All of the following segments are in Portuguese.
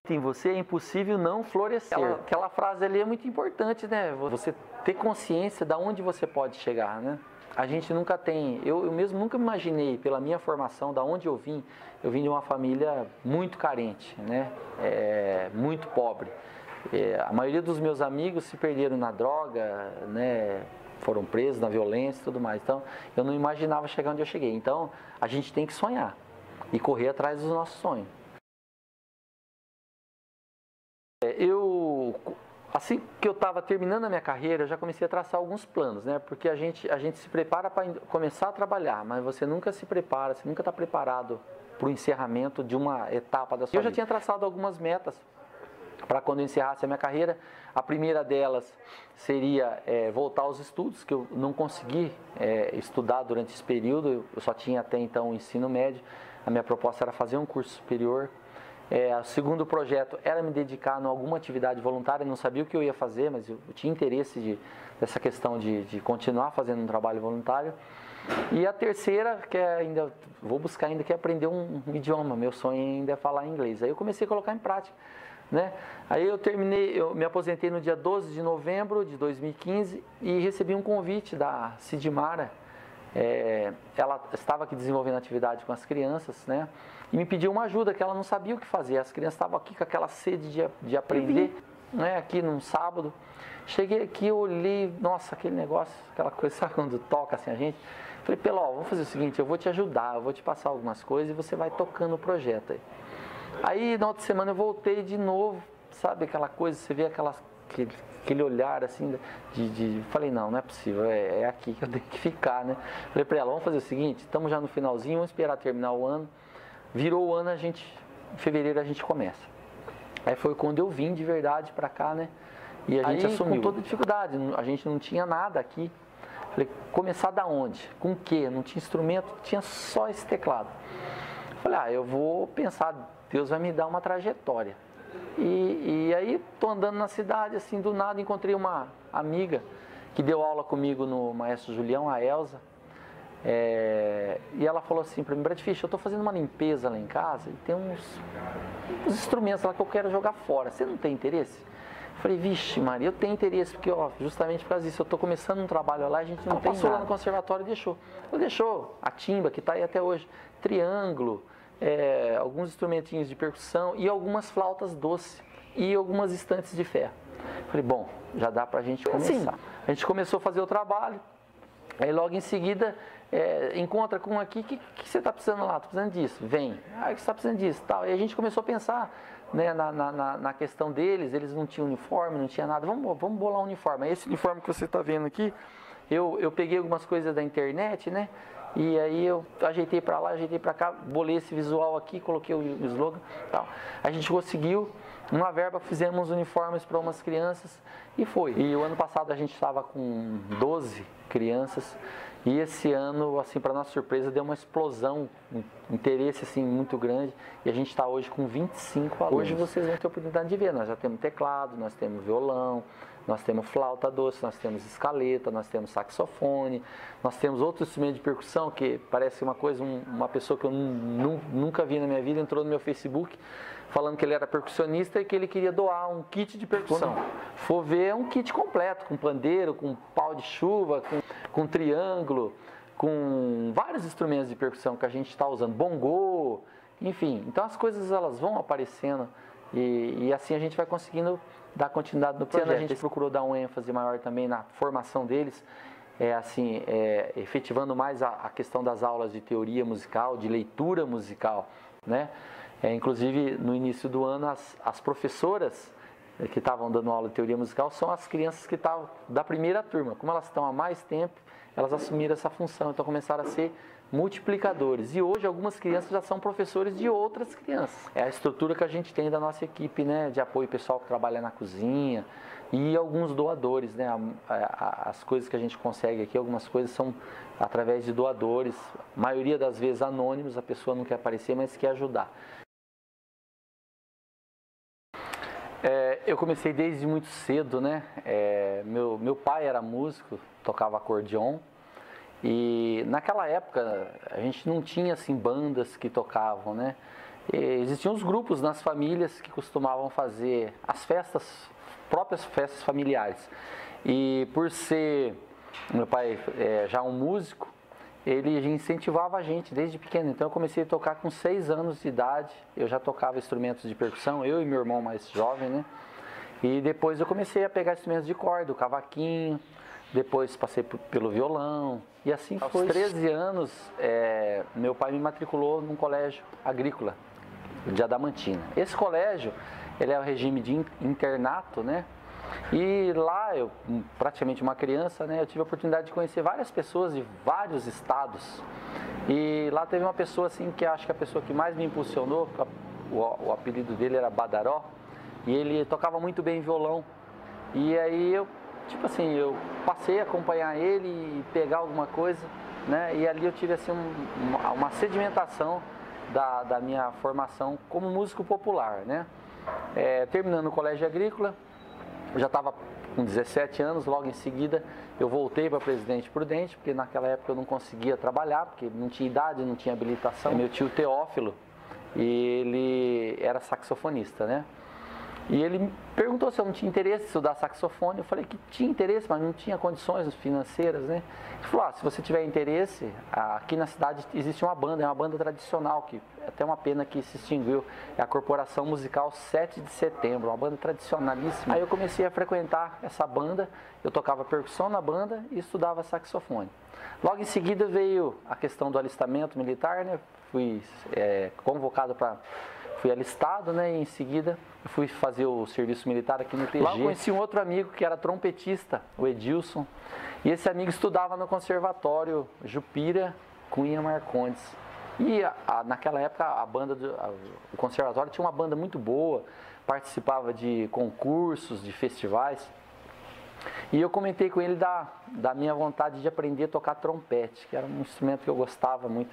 Em você é impossível não florescer. Aquela frase ali é muito importante, né? Você ter consciência de onde você pode chegar, né? A gente nunca tem, eu mesmo nunca me imaginei, pela minha formação, da onde eu vim de uma família muito carente, né? Muito pobre. A maioria dos meus amigos se perderam na droga, né? Foram presos na violência e tudo mais. Então, eu não imaginava chegar onde eu cheguei. Então, a gente tem que sonhar e correr atrás dos nossos sonhos. Assim que eu estava terminando a minha carreira, eu já comecei a traçar alguns planos, né? Porque a gente se prepara para começar a trabalhar, mas você nunca se prepara, você nunca está preparado para o encerramento de uma etapa da sua vida. Eu já tinha traçado algumas metas para quando eu encerrasse a minha carreira. A primeira delas seria voltar aos estudos, que eu não consegui estudar durante esse período, eu só tinha até então o ensino médio. A minha proposta era fazer um curso superior. O segundo projeto era me dedicar a alguma atividade voluntária, não sabia o que eu ia fazer, mas eu tinha interesse dessa questão de continuar fazendo um trabalho voluntário. E a terceira, que ainda vou buscar ainda, que é aprender um idioma. Meu sonho ainda é falar inglês. Aí eu comecei a colocar em prática, né? Aí eu me aposentei no dia 12 de novembro de 2015 e recebi um convite da Sidmara. Ela estava aqui desenvolvendo atividade com as crianças, né? E me pediu uma ajuda, que ela não sabia o que fazer. As crianças estavam aqui com aquela sede de aprender, né? Aqui num sábado. Cheguei aqui, eu olhei, nossa, aquele negócio, aquela coisa, sabe quando toca assim a gente? Falei, Peló, vamos fazer o seguinte, eu vou te ajudar, eu vou te passar algumas coisas e você vai tocando o projeto aí. Aí na outra semana eu voltei de novo, sabe aquela coisa, você vê aquele olhar assim, falei, não é possível, é aqui que eu tenho que ficar, né? Falei pra ela, vamos fazer o seguinte, estamos já no finalzinho, vamos esperar terminar o ano, virou o ano, em fevereiro a gente começa. Aí foi quando eu vim de verdade pra cá, né? E a gente assumiu com toda dificuldade, a gente não tinha nada aqui. Falei, começar da onde? Com o quê? Não tinha instrumento, tinha só esse teclado. Falei, eu vou pensar, Deus vai me dar uma trajetória. E aí tô andando na cidade, assim, do nada encontrei uma amiga que deu aula comigo no Maestro Julião, a Elza. E ela falou assim para mim, Brad Fish, eu tô fazendo uma limpeza lá em casa e tem uns instrumentos lá que eu quero jogar fora. Você não tem interesse? Eu falei, vixe Maria, eu tenho interesse, porque justamente por causa disso, eu tô começando um trabalho lá, a gente não tem passou nada. Lá no conservatório e deixou a timba, que tá aí até hoje, triângulo, alguns instrumentinhos de percussão e algumas flautas doces e algumas estantes de ferro. Falei, bom, já dá pra gente começar. Sim. A gente começou a fazer o trabalho, aí logo em seguida encontra com um aqui, que você está precisando lá? Estou precisando disso, vem. Que você está precisando disso, tal. E a gente começou a pensar, né, na questão deles, eles não tinham uniforme, não tinha nada, vamos bolar um uniforme. Esse uniforme que você está vendo aqui, eu peguei algumas coisas da internet, né, e aí eu ajeitei para lá, ajeitei para cá, bolei esse visual aqui, coloquei o slogan, tal. A gente conseguiu, uma verba, fizemos uniformes para umas crianças e foi. E o ano passado a gente estava com 12 crianças e esse ano, assim, para nossa surpresa, deu uma explosão, um interesse assim muito grande e a gente está hoje com 25 alunos. Hoje vocês vão ter a oportunidade de ver, nós já temos teclado, nós temos violão, nós temos flauta doce, nós temos escaleta, nós temos saxofone, nós temos outro instrumento de percussão que parece uma coisa, uma pessoa que eu nunca vi na minha vida entrou no meu Facebook falando que ele era percussionista e que ele queria doar um kit de percussão. For ver, é um kit completo, com pandeiro, com pau de chuva, com triângulo, com vários instrumentos de percussão que a gente está usando, bongô, enfim. Então as coisas elas vão aparecendo e assim a gente vai conseguindo dar continuidade no projeto. A gente procurou dar um ênfase maior também na formação deles, efetivando mais a questão das aulas de teoria musical, de leitura musical, né? Inclusive, no início do ano, as professoras que estavam dando aula de teoria musical são as crianças que estavam da primeira turma. Como elas estão há mais tempo, elas assumiram essa função, então começaram a ser multiplicadores. E hoje algumas crianças já são professores de outras crianças. É a estrutura que a gente tem da nossa equipe, né, de apoio pessoal que trabalha na cozinha e alguns doadores, né, as coisas que a gente consegue aqui, algumas coisas são através de doadores, a maioria das vezes anônimos, a pessoa não quer aparecer, mas quer ajudar. Eu comecei desde muito cedo, né? Meu pai era músico, tocava acordeon e naquela época a gente não tinha assim bandas que tocavam, né? existiam os grupos nas famílias que costumavam fazer as festas, próprias festas familiares. E por ser meu pai já um músico, ele incentivava a gente desde pequeno. Então eu comecei a tocar com 6 anos de idade. Eu já tocava instrumentos de percussão, eu e meu irmão mais jovem, né? E depois eu comecei a pegar instrumentos de corda, o cavaquinho, depois passei pelo violão. E assim foi. Aos 13 anos, meu pai me matriculou num colégio agrícola de Adamantina. Esse colégio, ele é o regime de internato, né? E lá, eu praticamente uma criança, né? Eu tive a oportunidade de conhecer várias pessoas de vários estados. E lá teve uma pessoa assim, que acho que a pessoa que mais me impulsionou, o apelido dele era Badaró, e ele tocava muito bem violão. E aí eu, tipo assim, eu passei a acompanhar ele e pegar alguma coisa, né? E ali eu tive assim uma sedimentação da minha formação como músico popular, né? Terminando o colégio agrícola, eu já estava com 17 anos, logo em seguida eu voltei para Presidente Prudente, porque naquela época eu não conseguia trabalhar, porque não tinha idade, não tinha habilitação. Meu tio Teófilo, e ele era saxofonista, né? E ele me perguntou se eu não tinha interesse em estudar saxofone. Eu falei que tinha interesse, mas não tinha condições financeiras, né? Ele falou, se você tiver interesse, aqui na cidade existe uma banda, é uma banda tradicional, que é até uma pena que se extinguiu, é a Corporação Musical 7 de Setembro, uma banda tradicionalíssima. Aí eu comecei a frequentar essa banda, eu tocava percussão na banda e estudava saxofone. Logo em seguida veio a questão do alistamento militar, né? Fui convocado para... Fui alistado, né? E em seguida eu fui fazer o serviço militar aqui no TG. Lá eu conheci um outro amigo que era trompetista, o Edilson. E esse amigo estudava no Conservatório Jupira Cunha Marcondes. E naquela época o Conservatório tinha uma banda muito boa, participava de concursos, de festivais. E eu comentei com ele da minha vontade de aprender a tocar trompete, que era um instrumento que eu gostava muito.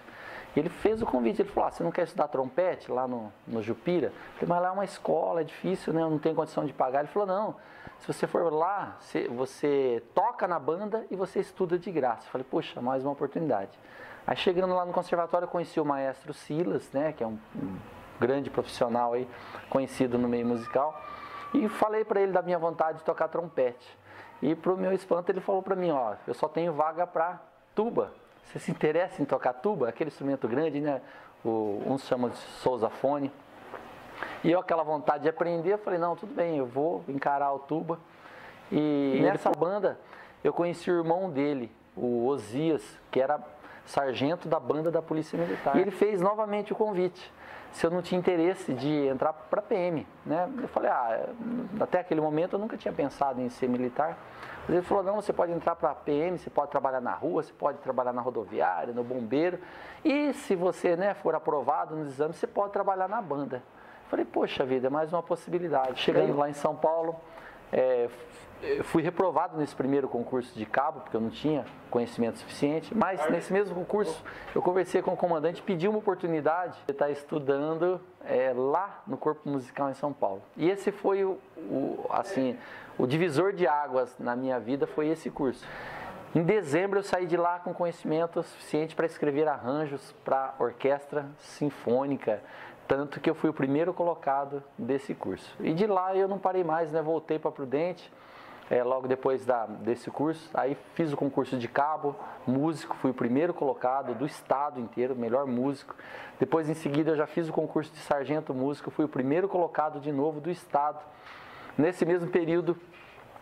E ele fez o convite, ele falou, você não quer estudar trompete lá no Jupira? Eu falei, mas lá é uma escola, é difícil, né? Eu não tenho condição de pagar. Ele falou, não, se você for lá, você toca na banda e você estuda de graça. Eu falei, poxa, mais uma oportunidade. Aí chegando lá no conservatório, eu conheci o maestro Silas, né? Que é um grande profissional aí, conhecido no meio musical. E falei para ele da minha vontade de tocar trompete. E para o meu espanto, ele falou para mim, eu só tenho vaga para tuba. Você se interessa em tocar tuba? Aquele instrumento grande, né? Uns chamam de sousafone. E eu, aquela vontade de aprender, eu falei, não, tudo bem, eu vou encarar o tuba. E nessa banda, eu conheci o irmão dele, o Osias, que era sargento da banda da Polícia Militar. E ele fez novamente o convite, se eu não tinha interesse de entrar para a PM, né? Eu falei, até aquele momento eu nunca tinha pensado em ser militar. Mas ele falou, não, você pode entrar para a PM, você pode trabalhar na rua, você pode trabalhar na rodoviária, no bombeiro. E se você, né, for aprovado nos exames, você pode trabalhar na banda. Eu falei, poxa vida, é mais uma possibilidade. Chegando lá em São Paulo, fui reprovado nesse primeiro concurso de cabo, porque eu não tinha conhecimento suficiente, mas nesse mesmo concurso eu conversei com o comandante e pedi uma oportunidade de estar estudando lá no Corpo Musical em São Paulo. E esse foi o divisor de águas na minha vida, foi esse curso. Em dezembro eu saí de lá com conhecimento suficiente para escrever arranjos para orquestra sinfônica, tanto que eu fui o primeiro colocado desse curso. E de lá eu não parei mais, né? Voltei para Prudente, logo depois desse curso, aí fiz o concurso de cabo, músico, fui o primeiro colocado do estado inteiro, melhor músico. Depois em seguida eu já fiz o concurso de sargento músico, fui o primeiro colocado de novo do estado. Nesse mesmo período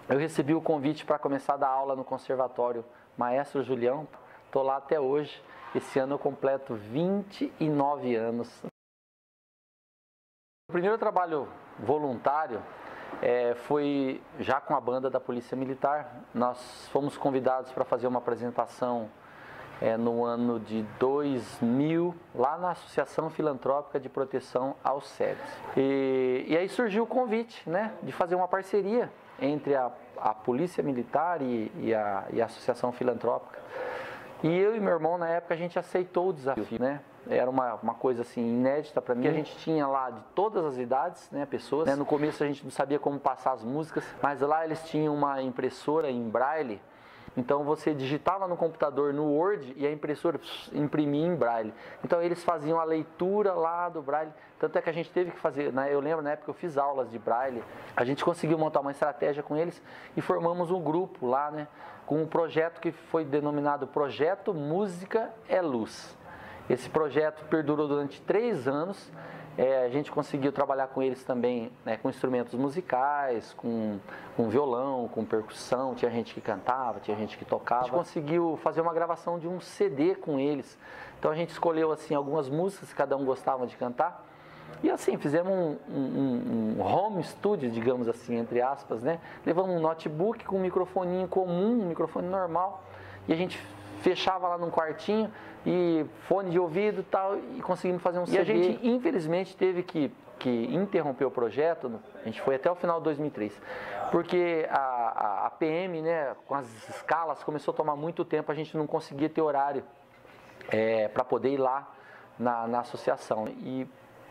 eu recebi o convite para começar a dar aula no conservatório Maestro Julião, estou lá até hoje, esse ano eu completo 29 anos. O primeiro trabalho voluntário foi já com a banda da Polícia Militar. Nós fomos convidados para fazer uma apresentação no ano de 2000, lá na Associação Filantrópica de Proteção aos Cegos. E aí surgiu o convite, né, de fazer uma parceria entre a Polícia Militar e a Associação Filantrópica. E eu e meu irmão, na época, a gente aceitou o desafio, né? Era uma coisa assim inédita para mim. A gente tinha lá de todas as idades, né, pessoas. No começo a gente não sabia como passar as músicas, mas lá eles tinham uma impressora em braille Então você digitava no computador, no Word, e a impressora imprimia em braille. Então eles faziam a leitura lá do braille. Tanto é que a gente teve que fazer, né? Eu lembro na época eu fiz aulas de braille. A gente conseguiu montar uma estratégia com eles e formamos um grupo lá, né? Com um projeto que foi denominado Projeto Música é Luz. Esse projeto perdurou durante 3 anos. A gente conseguiu trabalhar com eles também, né, com instrumentos musicais, com violão, com percussão. Tinha gente que cantava, tinha gente que tocava. A gente conseguiu fazer uma gravação de um CD com eles. Então a gente escolheu assim algumas músicas que cada um gostava de cantar. E assim, fizemos um home studio, digamos assim, entre aspas, né? Levamos um notebook com um microfoninho comum, um microfone normal, e a gente fechava lá num quartinho e fone de ouvido e tal, e conseguimos fazer um CD. E a gente, infelizmente, teve que interromper o projeto. A gente foi até o final de 2003, porque a PM, né, com as escalas, começou a tomar muito tempo, a gente não conseguia ter horário para poder ir lá na associação. E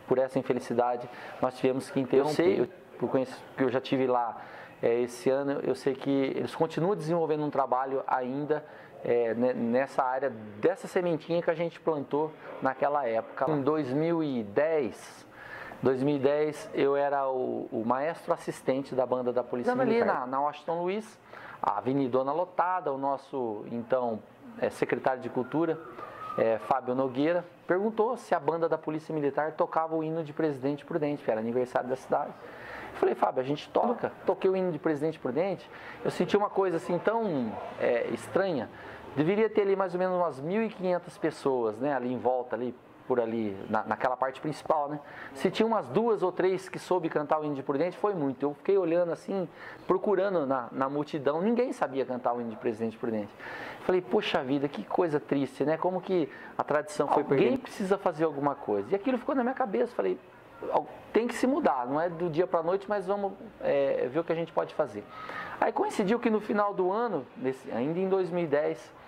por essa infelicidade, nós tivemos que interromper. Eu já tive lá esse ano, eu sei que eles continuam desenvolvendo um trabalho ainda nessa área dessa sementinha que a gente plantou naquela época. Em 2010 eu era o maestro assistente da banda da Polícia Militar. Ali na Washington Luiz, a avenidona lotada, o nosso então secretário de Cultura, Fábio Nogueira, perguntou se a banda da Polícia Militar tocava o hino de Presidente Prudente, que era aniversário da cidade. Eu falei, Fábio, a gente toca. Toquei o hino de Presidente Prudente. Eu senti uma coisa assim tão estranha. Deveria ter ali mais ou menos umas 1.500 pessoas, né, ali em volta, ali, por ali, naquela parte principal, né? Se tinha umas 2 ou 3 que soube cantar o hino de Prudente, foi muito. Eu fiquei olhando assim, procurando na multidão, ninguém sabia cantar o hino de Presidente Prudente. Falei, poxa vida, que coisa triste, né? Como que a tradição foi perdida. Alguém precisa fazer alguma coisa. E aquilo ficou na minha cabeça, falei, tem que se mudar, não é do dia para a noite, mas vamos ver o que a gente pode fazer. Aí coincidiu que no final do ano, ainda em 2010,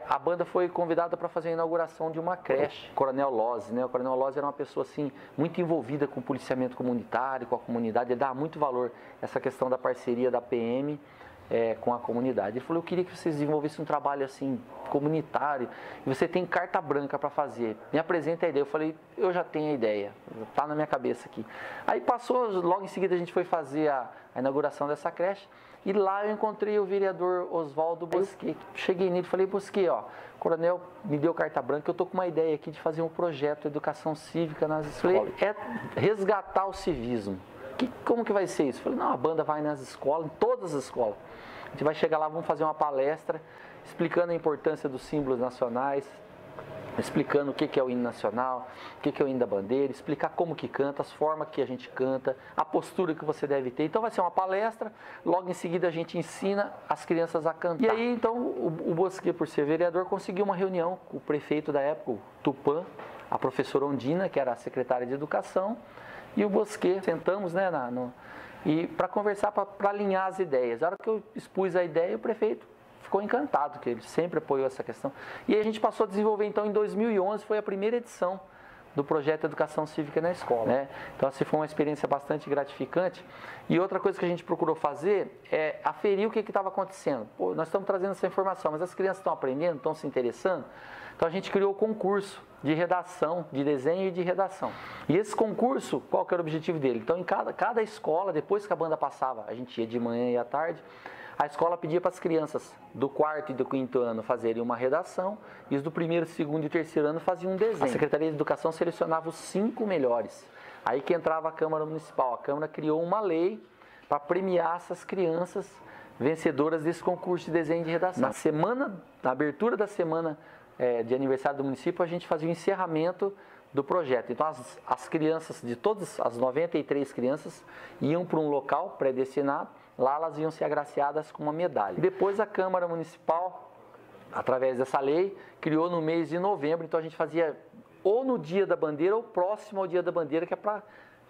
a banda foi convidada para fazer a inauguração de uma creche, Coronel Lozzi, né? O Coronel Lozzi era uma pessoa assim, muito envolvida com o policiamento comunitário, com a comunidade, ele dava muito valor a essa questão da parceria da PM com a comunidade. Ele falou, eu queria que vocês desenvolvessem um trabalho assim, comunitário, e você tem carta branca para fazer, me apresenta a ideia. Eu falei, eu já tenho a ideia, está na minha cabeça aqui. Aí passou, logo em seguida a gente foi fazer a inauguração dessa creche, e lá eu encontrei o vereador Oswaldo Bosquet. Cheguei nele e falei, Bosquet, ó, o coronel me deu carta branca, eu estou com uma ideia aqui de fazer um projeto de educação cívica nas escolas. É resgatar o civismo. Como que vai ser isso? Eu falei, não, a banda vai nas escolas, em todas as escolas. A gente vai chegar lá, vamos fazer uma palestra explicando a importância dos símbolos nacionais, explicando o que é o hino nacional, o que é o hino da bandeira, explicar como que canta, as formas que a gente canta, a postura que você deve ter. Então vai ser uma palestra, logo em seguida a gente ensina as crianças a cantar. E aí então o Bosquet, por ser vereador, conseguiu uma reunião com o prefeito da época, o Tupã, a professora Ondina, que era a secretária de Educação, e o Bosquet, sentamos, né, e para conversar, para alinhar as ideias. A hora que eu expus a ideia, o prefeito ficou encantado, que ele sempre apoiou essa questão. E aí a gente passou a desenvolver, então, em 2011, foi a primeira edição do projeto Educação Cívica na Escola, né? Então, assim, foi uma experiência bastante gratificante. E outra coisa que a gente procurou fazer é aferir o que estava acontecendo. Pô, nós estamos trazendo essa informação, mas as crianças estão aprendendo, estão se interessando. Então, a gente criou o concurso de redação, de desenho e de redação. E esse concurso, qual que era o objetivo dele? Então, em cada escola, depois que a banda passava, a gente ia de manhã e à tarde, a escola pedia para as crianças do 4º e do 5º ano fazerem uma redação, e os do 1º, 2º e 3º ano faziam um desenho. A Secretaria de Educação selecionava os 5 melhores. Aí que entrava a Câmara Municipal. A Câmara criou uma lei para premiar essas crianças vencedoras desse concurso de desenho e de redação. Na abertura da semana de aniversário do município, a gente fazia o encerramento do projeto. Então, as crianças, de todas as 93 crianças, iam para um local predestinado. Lá elas iam ser agraciadas com uma medalha. Depois a Câmara Municipal, através dessa lei, criou no mês de novembro. Então a gente fazia ou no dia da bandeira ou próximo ao dia da bandeira, que é para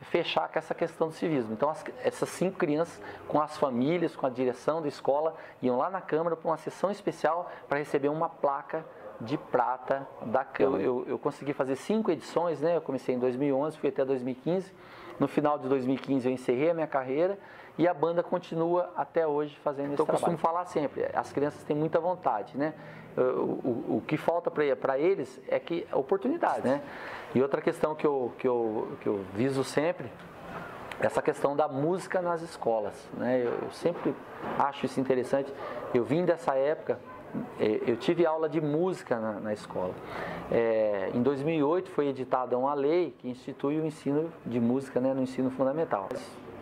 fechar com essa questão do civismo. Então essas 5 crianças, com as famílias, com a direção da escola, iam lá na Câmara para uma sessão especial para receber uma placa de prata da Câmara. Eu consegui fazer 5 edições, né? Eu comecei em 2011, fui até 2015. No final de 2015 eu encerrei a minha carreira e a banda continua até hoje fazendo esse trabalho. Eu costumo falar sempre, as crianças têm muita vontade, né? O que falta para eles é que oportunidade, né? E outra questão que eu viso sempre, essa questão da música nas escolas, né? Eu sempre acho isso interessante. Eu vim dessa época, eu tive aula de música na escola. Em 2008 foi editada uma lei que institui o ensino de música, né, no ensino fundamental.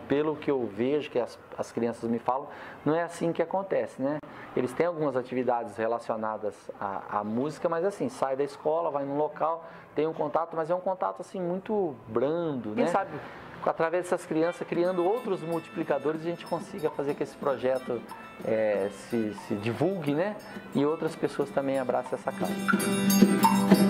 Pelo que eu vejo, que as crianças me falam, não é assim que acontece, né? Eles têm algumas atividades relacionadas à música, mas assim, sai da escola, vai num local, tem um contato, mas é um contato assim muito brando, né? Quem sabe, através dessas crianças, criando outros multiplicadores, a gente consiga fazer que esse projeto se divulgue, né? E outras pessoas também abracem essa causa.